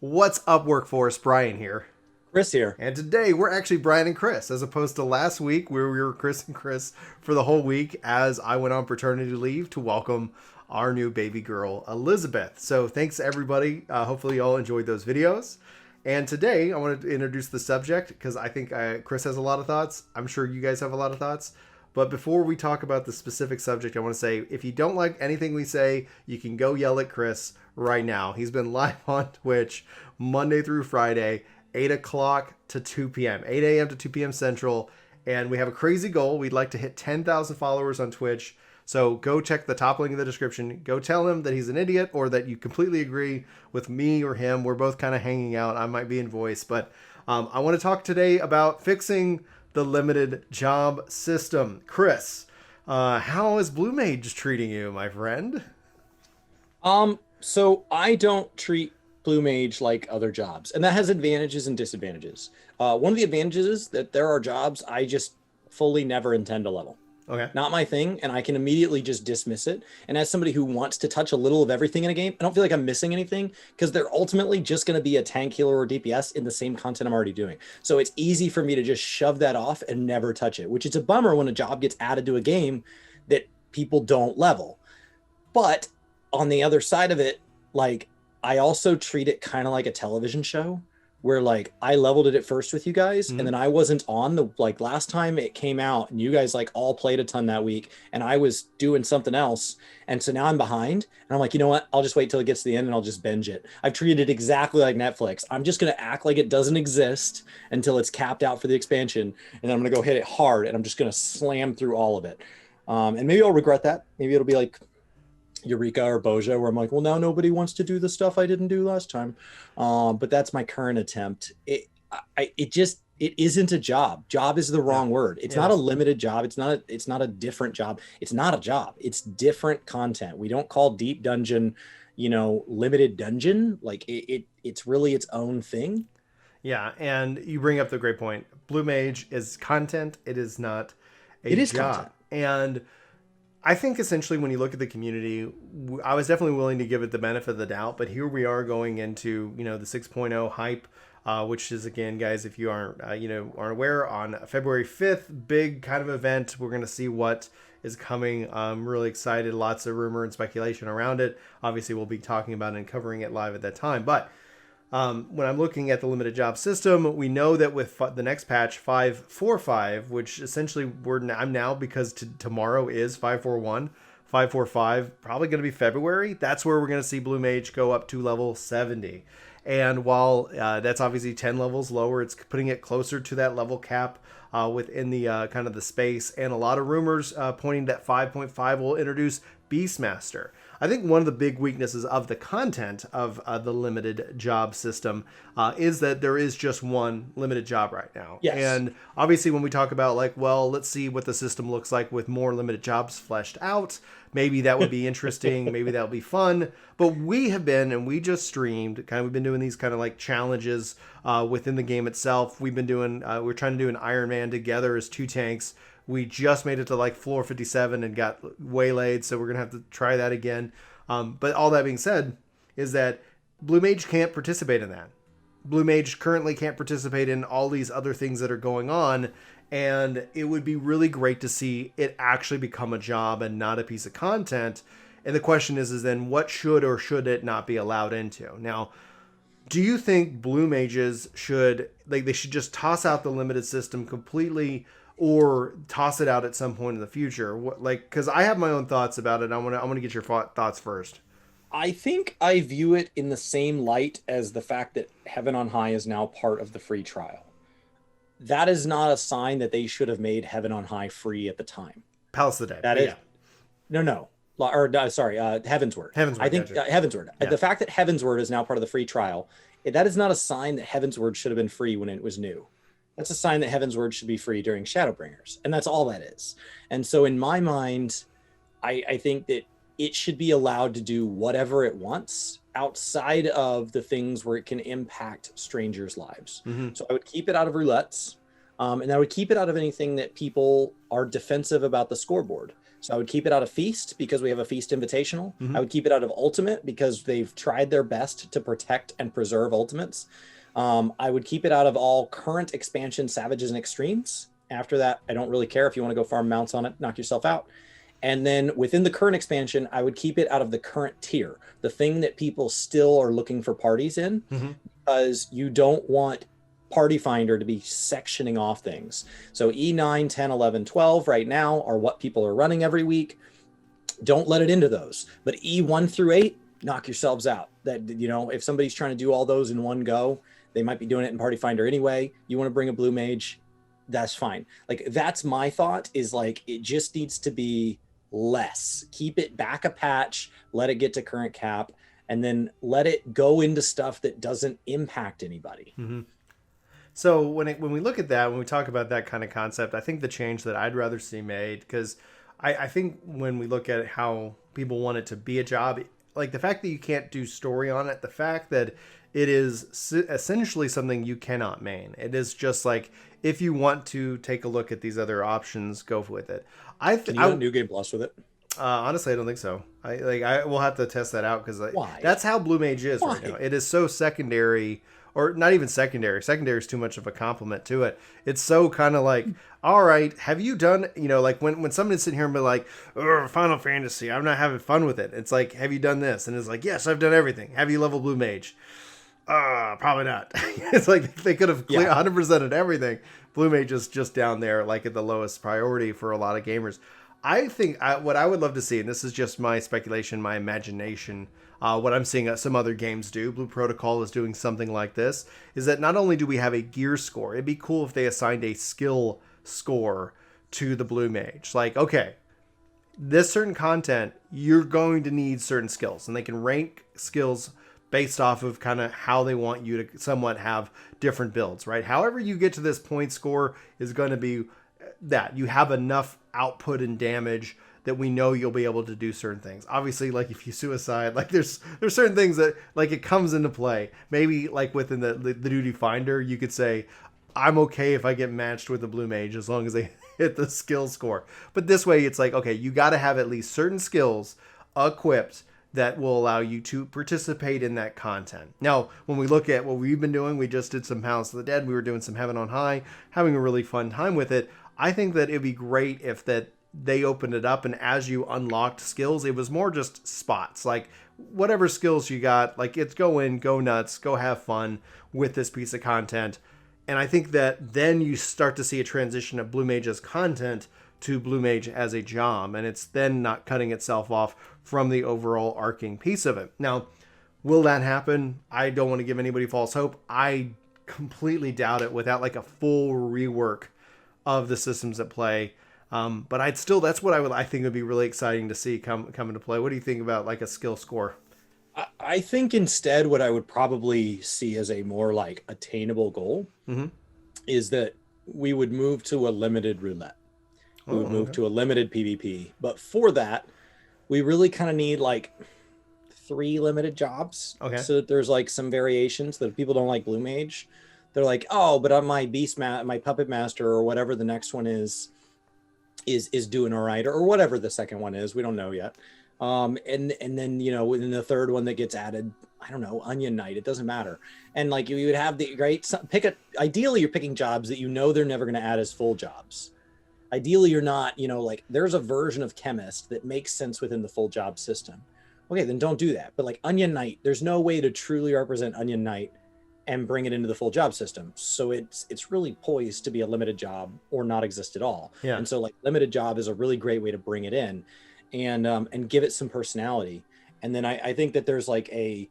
What's up, workforce? Brian here. Chris here. And today we're actually Brian and Chris, as opposed to last week where we were Chris and Chris for the whole week as I went on paternity leave to welcome our new baby girl, Elizabeth. So thanks everybody. Hopefully you all enjoyed those videos. And today I wanted to introduce the subject because I think Chris has a lot of thoughts. I'm sure you guys have a lot of thoughts. But before we talk about the specific subject, I want to say if you don't like anything we say, you can go yell at Chris right now. He's been live on Twitch Monday through Friday, 8 o'clock to 2 p.m., 8 a.m. to 2 p.m. Central. And we have a crazy goal. We'd like to hit 10,000 followers on Twitch. So go check the top link in the description. Go tell him that he's an idiot or that you completely agree with me or him. We're both kind of hanging out. I might be in voice, but I want to talk today about fixing the limited job system. Chris, how is Blue Mage treating you, my friend? So I don't treat Blue Mage like other jobs, and that has advantages and disadvantages. One of the advantages is that there are jobs I just fully never intend to level. Okay. Not my thing, and I can immediately just dismiss it. And as somebody who wants to touch a little of everything in a game, I don't feel like I'm missing anything because they're ultimately just going to be a tank, healer, or DPS in the same content I'm already doing. So it's easy for me to just shove that off and never touch it, which is a bummer when a job gets added to a game that people don't level. But on the other side of it, like, I also treat it kind of like a television show where like I leveled it at first with you guys and then I wasn't on the like last time it came out and you guys like all played a ton that week and I was doing something else. And so now I'm behind and I'm like, you know what? I'll just wait till it gets to the end and I'll just binge it. I've treated it exactly like Netflix. I'm just going to act like it doesn't exist until it's capped out for the expansion. And then I'm going to go hit it hard and I'm just going to slam through all of it. And maybe I'll regret that. Maybe it'll be like Eureka or Boja, where I'm like, well, now nobody wants to do the stuff I didn't do last time. But that's my current attempt. It isn't a job. Job is the wrong word. It's not a limited job. It's not a different job. It's not a job. It's different content. We don't call deep dungeon, limited dungeon. Like it's really its own thing. Yeah, and you bring up the great point. Blue Mage is content. It is not a It is job. content. And I think essentially when you look at the community, I was definitely willing to give it the benefit of the doubt, but here we are going into, the 6.0 hype, which is, again, guys, if you aren't aware, on February 5th, big kind of event. We're going to see what is coming. I'm really excited. Lots of rumor and speculation around it. Obviously, we'll be talking about it and covering it live at that time, but when I'm looking at the limited job system, we know that with the next patch 5.4.5, which essentially I'm now because tomorrow is 5.4.1, 5.4.5, probably going to be February. That's where we're going to see Blue Mage go up to level 70. And while that's obviously 10 levels lower, it's putting it closer to that level cap within the kind of the space. And a lot of rumors pointing that 5.5 will introduce Beastmaster. I think one of the big weaknesses of the content of the limited job system is that there is just one limited job right now. Yes. And obviously when we talk about like, well, let's see what the system looks like with more limited jobs fleshed out, maybe that would be interesting. Maybe that'll be fun. But we just streamed, we've been doing these kind of like challenges within the game itself. We're trying to do an Iron Man together as two tanks. We just made it to like floor 57 and got waylaid, so we're going to have to try that again. But all that being said is that Blue Mage can't participate in that. Blue Mage currently can't participate in all these other things that are going on, and it would be really great to see it actually become a job and not a piece of content. And the question is then what should or should it not be allowed into? Now, do you think Blue Mages should just toss out the limited system completely, or toss it out at some point in the future? Because I have my own thoughts about it. I want to get your thoughts first. I think I view it in the same light as the fact that Heaven on High is now part of the free trial. That is not a sign that they should have made Heaven on High free at the time. Palace of the Dead. That is, no. Sorry, Heavensward. Heavensward. I think Gotcha. Heavensward. Yeah. The fact that Heavensward is now part of the free trial, that is not a sign that Heavensward should have been free when it was new. That's a sign that Heavensward should be free during Shadowbringers, and that's all that is. And so in my mind, I think that it should be allowed to do whatever it wants outside of the things where it can impact strangers' lives. Mm-hmm. So I would keep it out of roulettes, and I would keep it out of anything that people are defensive about the scoreboard. So I would keep it out of Feast because we have a Feast Invitational. Mhm. I would keep it out of Ultimate because they've tried their best to protect and preserve Ultimates. I would keep it out of all current expansion Savages and Extremes. After that, I don't really care. If you want to go farm mounts on it, knock yourself out. And then within the current expansion, I would keep it out of the current tier, the thing that people still are looking for parties in, Mhm. because you don't want Party Finder to be sectioning off things. So E9, 10, 11, 12 right now are what people are running every week. Don't let it into those. But E1 through 8, knock yourselves out. That, you know, if somebody's trying to do all those in one go, they might be doing it in Party Finder anyway. You want to bring a blue mage, that's fine. Like, that's my thought, is like, it just needs to be less. Keep it back a patch, let it get to current cap, and then let it go into stuff that doesn't impact anybody. Mhm. So when we look at that, when we talk about that kind of concept, I think the change that I'd rather see made, because I think when we look at how people want it to be a job, like the fact that you can't do story on it, the fact that it is essentially something you cannot main. It is just like, if you want to take a look at these other options, go with it. Can you do New Game Plus with it? Honestly, I don't think so. I will have to test that out, because Why? that's how Blue Mage is Why? right now. It is so secondary, or not even secondary. Secondary is too much of a compliment to it. It's so kind of like, all right, have you done, like when somebody's sitting here and be like, Final Fantasy, I'm not having fun with it. It's like, have you done this? And it's like, yes, I've done everything. Have you leveled Blue Mage? Probably not. It's like they could have 100%ed everything. Blue Mage is just down there, like at the lowest priority for a lot of gamers. I think what I would love to see, and this is just my speculation, my imagination, what I'm seeing some other games do, Blue Protocol is doing something like this, is that not only do we have a gear score, it'd be cool if they assigned a skill score to the Blue Mage. Like, okay, this certain content, you're going to need certain skills, and they can rank skills based off of kind of how they want you to somewhat have different builds, right? However you get to this point score is going to be that you have enough output and damage that we know you'll be able to do certain things. Obviously, like if you suicide, like there's certain things that like it comes into play. Maybe like within the duty finder, you could say, I'm okay if I get matched with a blue mage as long as they hit the skill score. But this way, it's like, okay, you got to have at least certain skills equipped that will allow you to participate in that content. Now, when we look at what we've been doing, we just did some House of the Dead. We were doing some Heaven on High, having a really fun time with it. I think that it'd be great if that they opened it up, and as you unlocked skills, it was more just spots. Like whatever skills you got, like it's go in, go nuts, go have fun with this piece of content. And I think that then you start to see a transition of Blue Mage as content to Blue Mage as a job, and it's then not cutting itself off from the overall arcing piece of it. Now, will that happen? I don't want to give anybody false hope. I completely doubt it without like a full rework of the systems at play. But that's what I think would be really exciting to see come into play. What do you think about like a skill score? I think instead what I would probably see as a more like attainable goal is that we would move to a limited roulette. We would move to a limited PvP. But for that, we really kind of need like 3 limited jobs. Okay. So that there's like some variations that if people don't like Blue Mage, they're like, oh, but on my my Puppet Master or whatever the next one is doing all right, or whatever the second one is. We don't know yet. And then, within the third one that gets added, I don't know, Onion Knight, it doesn't matter. And like you would have the great ideally you're picking jobs that they're never going to add as full jobs. Ideally, you're not, like there's a version of Chemist that makes sense within the full job system. Okay, then don't do that. But like Onion Knight, there's no way to truly represent Onion Knight and bring it into the full job system. So it's really poised to be a limited job or not exist at all. Yeah. And so like limited job is a really great way to bring it in and give it some personality. And then I think that there's like a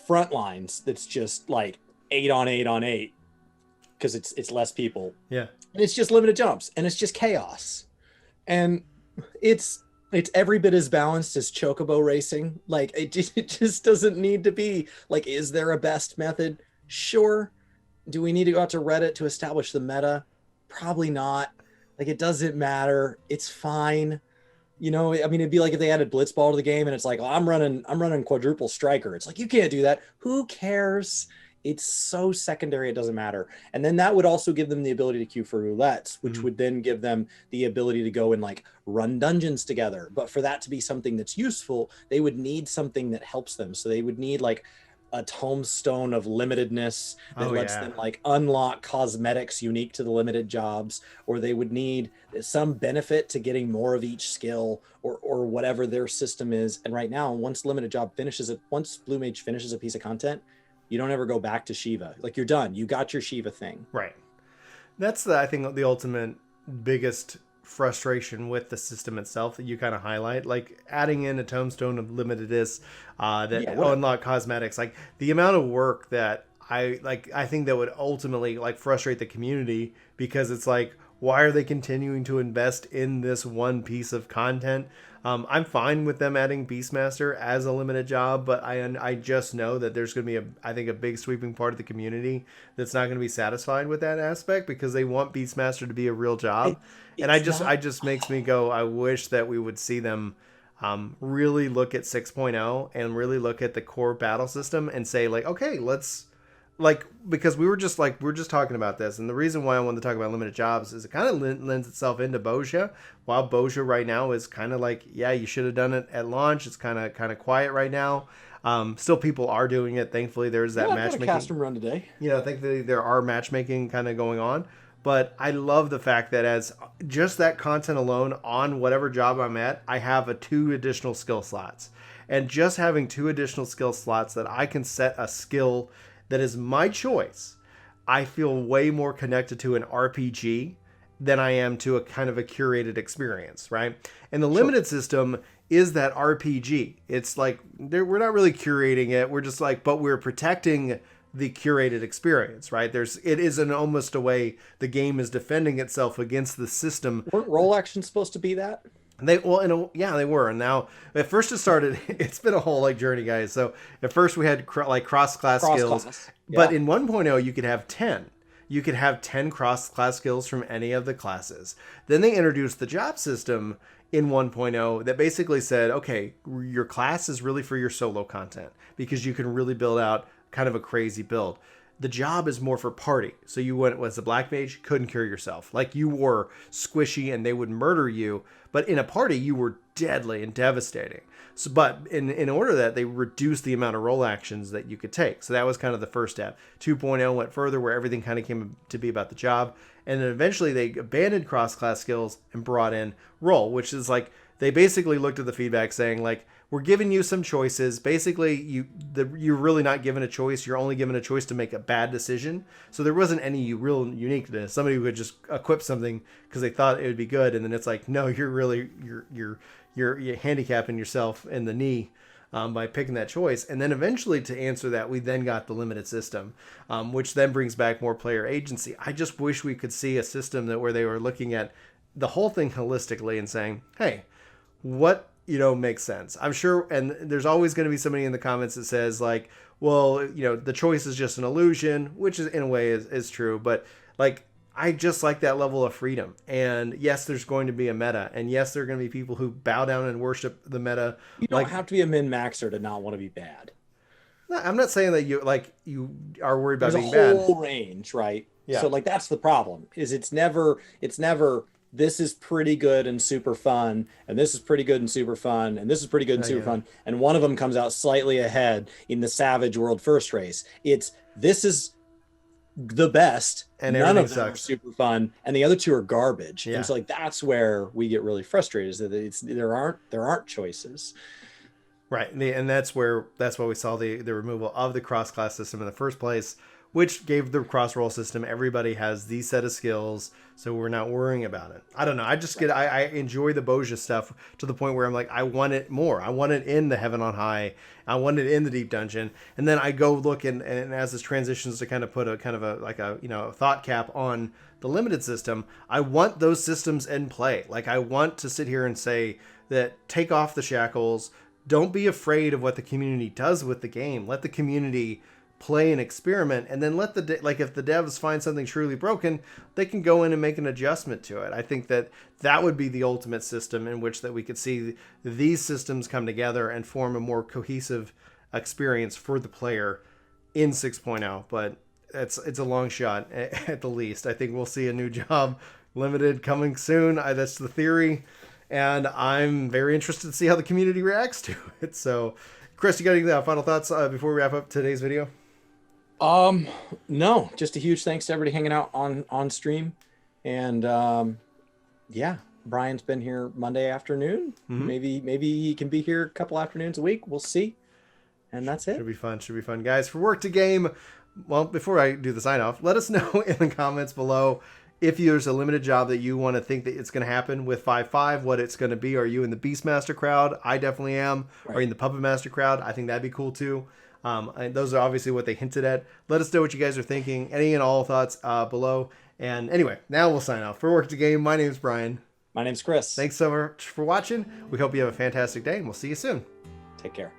front lines that's just like 8 on 8 on 8 because it's less people. Yeah. And it's just limited jumps and it's just chaos. And it's every bit as balanced as Chocobo racing. Like it just doesn't need to be like, is there a best method? Sure. Do we need to go out to Reddit to establish the meta? Probably not. Like it doesn't matter. It's fine. I mean, it'd be like if they added Blitzball to the game and it's like, oh, I'm running quadruple striker. It's like, you can't do that. Who cares? It's so secondary, it doesn't matter. And then that would also give them the ability to queue for roulettes, which Mhm. would then give them the ability to go and like run dungeons together. But for that to be something that's useful, they would need something that helps them. So they would need like a tombstone of limitedness that Oh lets yeah. them like unlock cosmetics unique to the limited jobs, or they would need some benefit to getting more of each skill, or whatever their system is. And right now, once limited job finishes it, once Blue Mage finishes a piece of content, you don't ever go back to Shiva. Like, you're done. You got your Shiva thing. Right. That's I think the ultimate biggest frustration with the system itself that you kind of highlight, like adding in a tombstone of limitedness that Yeah, whatever. unlock cosmetics, like the amount of work that I think that would ultimately like frustrate the community, because it's like, why are they continuing to invest in this one piece of content? I'm fine with them adding Beastmaster as a limited job, but I just know that there's going to be I think a big sweeping part of the community that's not going to be satisfied with that aspect, because they want Beastmaster to be a real It, job, and it's I not. just makes me go, I wish that we would see them really look at 6.0 and really look at the core battle system and say like, okay, let's like, because we were just talking about this, and the reason why I wanted to talk about limited jobs is it kind of lends itself into Bosia. While Bosia right now is kind of like, yeah, you should have done it at launch. It's kind of quiet right now. Still, people are doing it. Thankfully, there's Yeah, that I've got a matchmaking. custom run today. Thankfully there are matchmaking kind of going on. But I love the fact that as just that content alone on whatever job I'm at, I have a 2 additional skill slots. And just having 2 additional skill slots that I can set a skill that is my choice, I feel way more connected to an RPG than I am to a kind of a curated experience, right? And the Sure. limited system is that RPG. It's like we're not really curating it. We're just like, but we're protecting the curated experience, right? It is an almost a way the game is defending itself against the system. Weren't role actions supposed to be that? They well, yeah, they were. And now, at first it started. It's been a whole like journey, guys. So at first we had like cross class Cross skills, class. but Yeah. in 1.0 you could have 10. You could have 10 cross class skills from any of the classes. Then they introduced the job system in 1.0 that basically said, okay, your class is really for your solo content, because you can really build out kind of a crazy build. The job is more for party. So you went as a black mage, couldn't cure yourself. Like, you were squishy and they would murder you, but in a party you were deadly and devastating. So, but in order that they reduced the amount of role actions that you could take. So that was kind of the first step. 2.0 went further, where everything kind of came to be about the job. And then eventually they abandoned cross-class skills and brought in role, which is like, they basically looked at the feedback saying like, we're giving you some choices. Basically, you're really not given a choice. You're only given a choice to make a bad decision. So there wasn't any real uniqueness. Somebody would just equip something because they thought it would be good, and then it's like, no, you're handicapping yourself in the knee by picking that choice. And then eventually, to answer that, we then got the limited system, which then brings back more player agency. I just wish we could see a system where they were looking at the whole thing holistically and saying, hey, what makes sense. I'm sure, and there's always going to be somebody in the comments that says like, well, the choice is just an illusion, which is in a way is true, but like, I just like that level of freedom. And yes, there's going to be a meta, and yes, there are going to be people who bow down and worship the meta. You don't Like, have to be a min maxer to not want to be bad. I'm not saying that you are worried about There's a being bad. whole range, right? Yeah. So like that's the problem. Is it's never this is pretty good and super fun, and this is pretty good and super fun, and this is pretty good and Oh, super yeah. fun, and one of them comes out slightly ahead in the Savage World first race. It's this is the best. And None everything of them are sucks. super fun, and the other two are garbage. Yeah. And so like that's where we get really frustrated, is that there aren't choices. Right, and that's why we saw the removal of the cross class system in the first place, which gave the cross roll system. Everybody has these set of skills, so we're not worrying about it. I don't know. I just I enjoy the Boja stuff to the point where I'm like, I want it more. I want it in the Heaven on High. I want it in the Deep Dungeon. And then I go look, and as this transitions to kind of put a kind of a like a thought cap on the limited system, I want those systems in play. Like, I want to sit here and say that take off the shackles. Don't be afraid of what the community does with the game. Let the community play and experiment, and then let if the devs find something truly broken, they can go in and make an adjustment to it. I think that would be the ultimate system in which that we could see these systems come together and form a more cohesive experience for the player in 6.0, but it's a long shot at the least. I think we'll see a new job limited coming soon. That's the theory, and I'm very interested to see how the community reacts to it. So, Chris, you got any final thoughts before we wrap up today's video? No, just a huge thanks to everybody hanging out on stream, and yeah, Brian's been here Monday afternoon. Maybe he can be here a couple afternoons a week. We'll see. And that's it. Should be fun. Should be fun, guys. For Work to Game, well, before I do the sign off, let us know in the comments below if there's a limited job that you want to think that it's going to happen with 5.5, what it's going to be. Are you in the Beastmaster crowd? I definitely am. Right. Are you in the Puppet Master crowd? I think that'd be cool too. And those are obviously what they hinted at. Let us know what you guys are thinking. Any and all thoughts below. And anyway, now we'll sign off. For Work to Game, my name is Brian. My name's Chris. Thanks so much for watching. We hope you have a fantastic day, and we'll see you soon. Take care.